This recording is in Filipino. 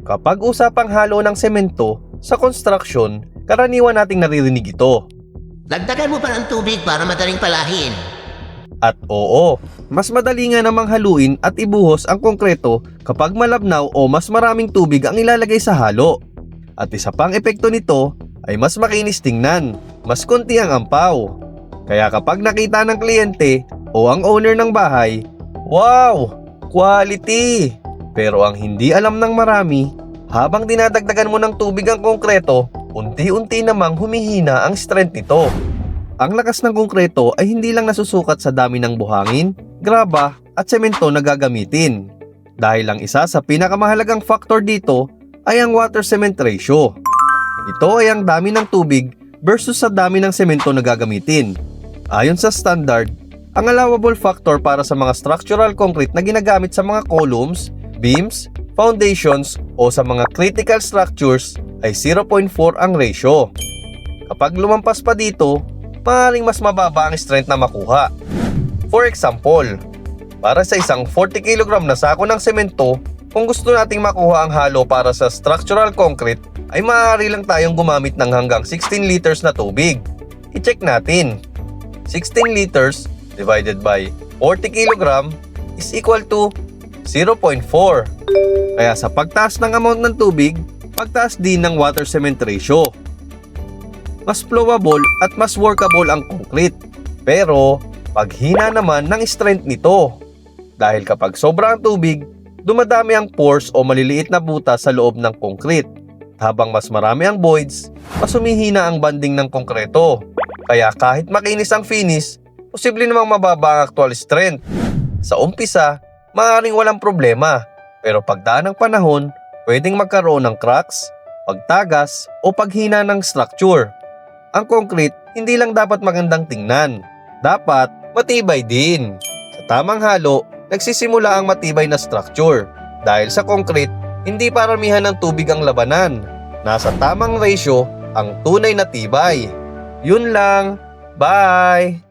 Kapag usapang halo ng semento sa construction, karaniwan nating naririnig ito. Dagdagan mo pa ng tubig para madaling palahin. At oo, mas madali nga namang haluin at ibuhos ang konkreto kapag malabnaw o mas maraming tubig ang ilalagay sa halo. At isa pang epekto nito ay mas makinis tingnan, mas konti ang ampaw. Kaya kapag nakita ng kliyente o ang owner ng bahay, wow! Quality! Pero ang hindi alam ng marami, habang dinadagdagan mo ng tubig ang konkreto, unti-unti namang humihina ang strength nito. Ang lakas ng konkreto ay hindi lang nasusukat sa dami ng buhangin, graba at semento na gagamitin. Dahil ang isa sa pinakamahalagang factor dito ay ang water-cement ratio. Ito ay ang dami ng tubig versus sa dami ng semento na gagamitin. Ayon sa standard, ang allowable factor para sa mga structural concrete na ginagamit sa mga columns, beams, foundations o sa mga critical structures ay 0.4 ang ratio. Kapag lumampas pa dito, maaaring mas mababa ang strength na makuha. For example, para sa isang 40 kg na sako ng semento, kung gusto nating makuha ang halo para sa structural concrete, ay maaari lang tayong gumamit ng hanggang 16 liters na tubig. I-check natin. 16 liters divided by 40 kg is equal to 0.4. Kaya sa pagtaas ng amount ng tubig, pagtaas din ng water-cement ratio. Mas flowable at mas workable ang concrete. Pero, paghina naman ng strength nito. Dahil kapag sobra ang tubig, dumadami ang pores o maliliit na butas sa loob ng concrete. Habang mas marami ang voids, mas humihina ang banding ng konkreto. Kaya kahit makinis ang finish, posible namang mababa ang actual strength. Sa umpisa, maaaring walang problema. Pero pagdaan ng panahon, pwedeng magkaroon ng cracks, pagtagas o paghina ng structure. Ang concrete, hindi lang dapat magandang tingnan. Dapat matibay din. Sa tamang halo, nagsisimula ang matibay na structure. Dahil sa concrete, hindi paramihan ng tubig ang labanan. Nasa tamang ratio ang tunay na tibay. Yun lang. Bye!